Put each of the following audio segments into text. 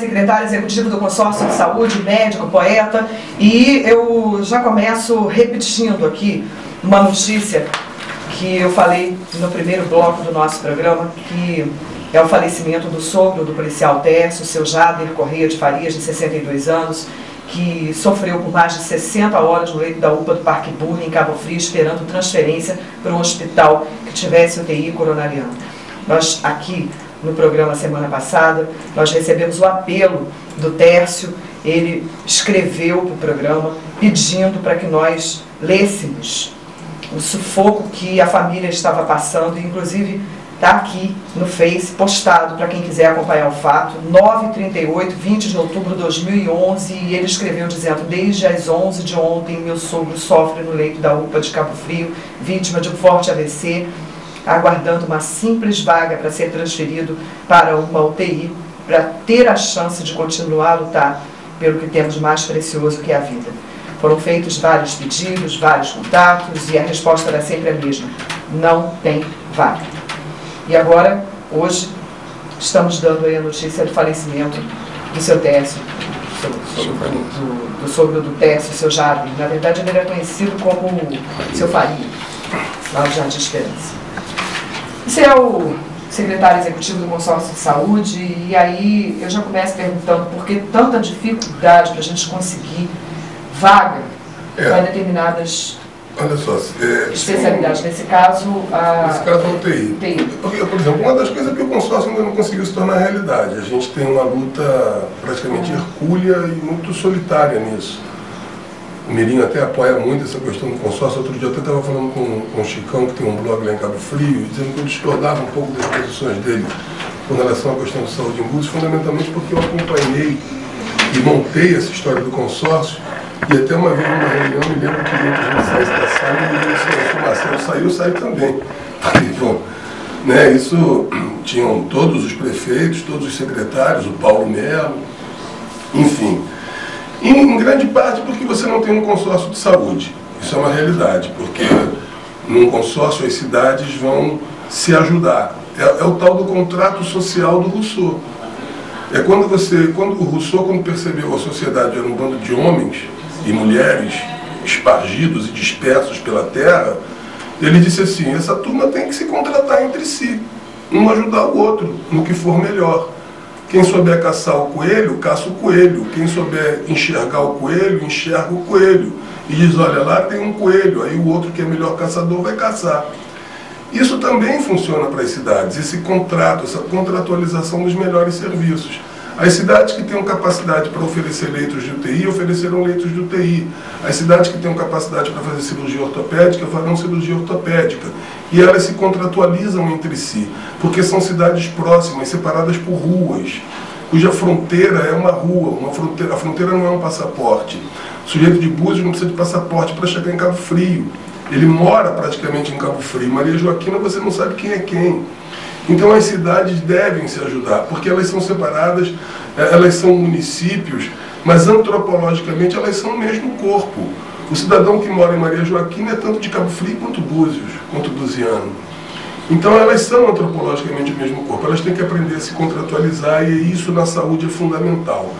secretário executivo do Consórcio de Saúde, médico, poeta, e eu já começo repetindo aqui uma notícia que eu falei no primeiro bloco do nosso programa, que é o falecimento do sogro do policial Tércio, seu Jader Correia de Farias, de 62 anos, que sofreu por mais de 60 horas no leito da UPA do Parque Burri, em Cabo Frio, esperando transferência para um hospital que tivesse UTI coronariana. Nós, aqui no programa semana passada, nós recebemos o apelo do Tércio. Ele escreveu para o programa pedindo para que nós lêssemos o sufoco que a família estava passando, inclusive está aqui no Face, postado para quem quiser acompanhar o fato, 9h38, 20 de outubro de 2011, e ele escreveu dizendo: desde as 11 de ontem, meu sogro sofre no leito da UPA de Cabo Frio, vítima de um forte AVC, aguardando uma simples vaga para ser transferido para uma UTI, para ter a chance de continuar a lutar pelo que temos mais precioso, que é a vida. Foram feitos vários pedidos, vários contatos, e a resposta era sempre a mesma: não tem vaga. E agora, hoje, estamos dando aí a notícia do falecimento do seu Tércio, do sogro do Tércio, seu Jader. Na verdade, ele era conhecido como seu Faria, lá do Jardim Esperança. Você é o secretário executivo do Consórcio de Saúde, e aí eu já começo perguntando por que tanta dificuldade para a gente conseguir vaga para determinadas especialidades. Nesse caso, a UTI. Porque, por exemplo, uma das coisas é que o consórcio ainda não conseguiu se tornar realidade. A gente tem uma luta praticamente hercúlea e muito solitária nisso. O Mirinho até apoia muito essa questão do consórcio. Outro dia eu até estava falando com o Chicão, que tem um blog lá em Cabo Frio, dizendo que eu discordava um pouco das posições dele com relação à questão de saúde em Búzios, fundamentalmente porque eu acompanhei e montei essa história do consórcio. E até uma vez numa reunião, me lembro que a gente saísse da sala e me disse: se o Marcelo saiu, eu saí também. Bom, né, isso tinham todos os prefeitos, todos os secretários, o Paulo Melo, enfim. Em grande parte porque você não tem um consórcio de saúde. Isso é uma realidade, porque num consórcio as cidades vão se ajudar. É o tal do contrato social do Rousseau. É quando o Rousseau, quando percebeu a sociedade era um bando de homens e mulheres espargidos e dispersos pela terra, ele disse assim: essa turma tem que se contratar entre si, um ajudar o outro no que for melhor. Quem souber caçar o coelho, caça o coelho. Quem souber enxergar o coelho, enxerga o coelho. E diz: olha, lá tem um coelho, aí o outro que é melhor caçador vai caçar. Isso também funciona para as cidades, esse contrato, essa contratualização dos melhores serviços. As cidades que tenham capacidade para oferecer leitos de UTI, oferecerão leitos de UTI. As cidades que tenham capacidade para fazer cirurgia ortopédica, farão cirurgia ortopédica. E elas se contratualizam entre si, porque são cidades próximas, separadas por ruas, cuja fronteira é uma rua, a fronteira não é um passaporte. O sujeito de Búzios não precisa de passaporte para chegar em Cabo Frio. Ele mora praticamente em Cabo Frio. Maria Joaquina, você não sabe quem é quem. Então as cidades devem se ajudar, porque elas são separadas, elas são municípios, mas antropologicamente elas são o mesmo corpo. O cidadão que mora em Maria Joaquina é tanto de Cabo Frio quanto Búzios, quanto Buziano. Então elas são antropologicamente o mesmo corpo, elas têm que aprender a se contratualizar, e isso na saúde é fundamental.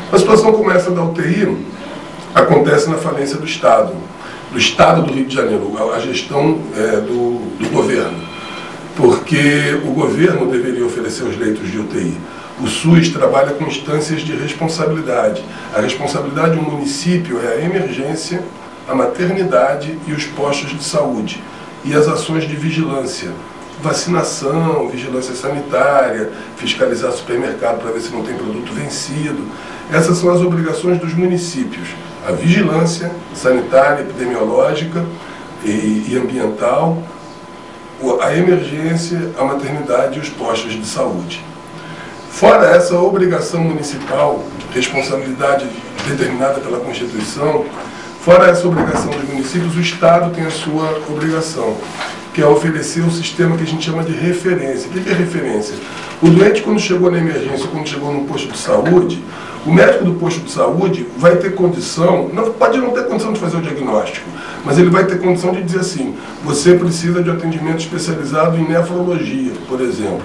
A situação como essa da UTI acontece na falência do Estado do Rio de Janeiro, a gestão do governo. Porque o governo deveria oferecer os leitos de UTI. O SUS trabalha com instâncias de responsabilidade. A responsabilidade do município é a emergência, a maternidade e os postos de saúde. E as ações de vigilância. Vacinação, vigilância sanitária, fiscalizar supermercado para ver se não tem produto vencido. Essas são as obrigações dos municípios. A vigilância sanitária, epidemiológica e ambiental, a emergência, a maternidade e os postos de saúde. Fora essa obrigação municipal, responsabilidade determinada pela Constituição, fora essa obrigação dos municípios, o Estado tem a sua obrigação, que é oferecer um sistema que a gente chama de referência. O que é referência? O doente, quando chegou na emergência, quando chegou num posto de saúde, o médico do posto de saúde vai ter condição, pode não ter condição de fazer o diagnóstico, mas ele vai ter condição de dizer assim: você precisa de atendimento especializado em nefrologia, por exemplo.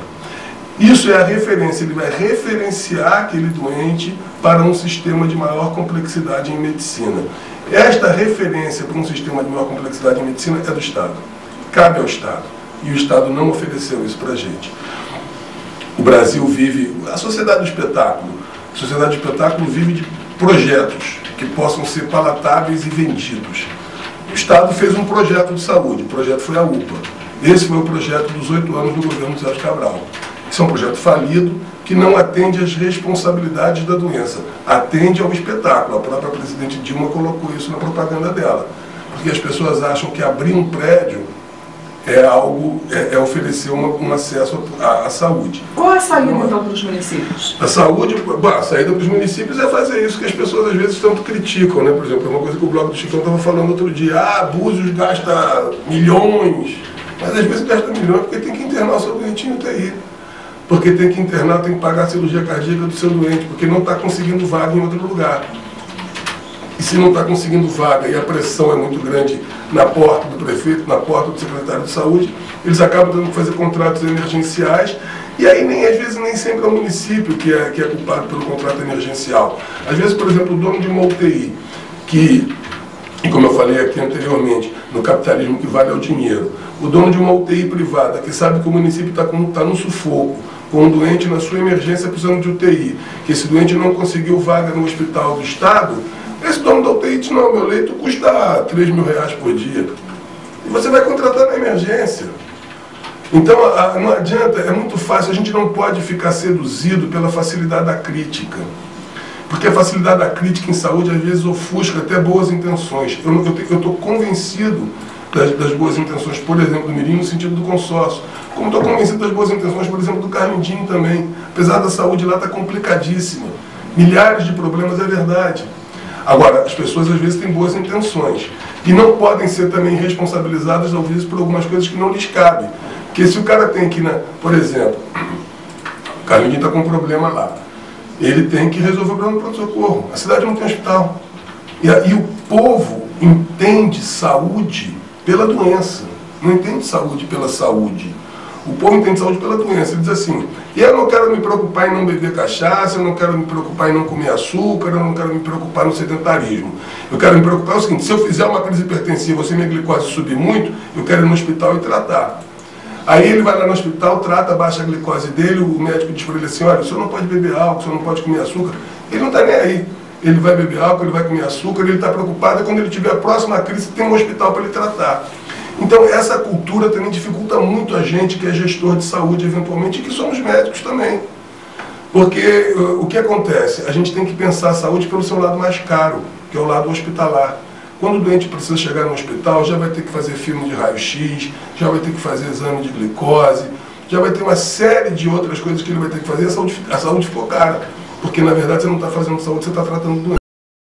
Isso é a referência, ele vai referenciar aquele doente para um sistema de maior complexidade em medicina. Esta referência para um sistema de maior complexidade em medicina é do Estado. Cabe ao Estado. E o Estado não ofereceu isso para a gente. O Brasil vive, a sociedade do espetáculo vive de projetos que possam ser palatáveis e vendidos. O Estado fez um projeto de saúde, o projeto foi a UPA. Esse foi o projeto dos 8 anos do governo José Cabral. Esse é um projeto falido que não atende às responsabilidades da doença, atende ao espetáculo. A própria presidente Dilma colocou isso na propaganda dela, porque as pessoas acham que abrir um prédio é oferecer um acesso à saúde. Qual é a saída, então, para os municípios? A saúde, a saída para os municípios é fazer isso que as pessoas às vezes tanto criticam, né? Por exemplo, é uma coisa que o Bloco do Chicão estava falando outro dia, Búzios gasta milhões, mas às vezes gasta milhões porque tem que internar o seu doente em UTI. Porque tem que internar, tem que pagar a cirurgia cardíaca do seu doente, porque não está conseguindo vaga em outro lugar. E se não está conseguindo vaga e a pressão é muito grande na porta do prefeito, na porta do secretário de saúde, eles acabam tendo que fazer contratos emergenciais, e aí às vezes nem sempre é o município que é culpado pelo contrato emergencial. Às vezes, por exemplo, o dono de uma UTI, que, como eu falei aqui anteriormente, no capitalismo que vale é o dinheiro, o dono de uma UTI privada, que sabe que o município está no sufoco, com um doente na sua emergência precisando de UTI, que esse doente não conseguiu vaga no hospital do Estado, esse dono da UTI diz, não, meu leito custa R$3.000 por dia. E você vai contratar na emergência. Então, não adianta, é muito fácil, a gente não pode ficar seduzido pela facilidade da crítica. Porque a facilidade da crítica em saúde, às vezes, ofusca até boas intenções. Eu estou convencido das boas intenções, por exemplo, do Mirim, no sentido do consórcio. Como estou convencido das boas intenções, por exemplo, do Carmindinho também. Apesar da saúde lá estar complicadíssima. Milhares de problemas, é verdade. Agora, as pessoas às vezes têm boas intenções. E não podem ser também responsabilizadas, às vezes, por algumas coisas que não lhes cabem. Porque se o cara tem que, por exemplo, o Carmindinho está com um problema lá. Ele tem que resolver o problema do pronto-socorro. A cidade não tem hospital. E o povo entende saúde pela doença, não entende saúde pela saúde. O povo entende saúde pela doença. Ele diz assim, eu não quero me preocupar em não beber cachaça, eu não quero me preocupar em não comer açúcar, eu não quero me preocupar no sedentarismo. Eu quero me preocupar é o seguinte, se eu fizer uma crise hipertensiva, se minha glicose subir muito, eu quero ir no hospital e tratar. Aí ele vai lá no hospital, trata, baixa a glicose dele, o médico diz para ele assim, olha, o senhor não pode beber álcool, o senhor não pode comer açúcar. Ele não está nem aí. Ele vai beber álcool, ele vai comer açúcar, ele está preocupado, e quando ele tiver a próxima crise, tem um hospital para ele tratar. Então, essa cultura também dificulta muito a gente que é gestor de saúde, eventualmente, e que somos médicos também. Porque o que acontece? A gente tem que pensar a saúde pelo seu lado mais caro, que é o lado hospitalar. Quando o doente precisa chegar no hospital, já vai ter que fazer filme de raio-x, já vai ter que fazer exame de glicose, já vai ter uma série de outras coisas que ele vai ter que fazer, a saúde ficou cara. Porque, na verdade, você não está fazendo saúde, você está tratando doente.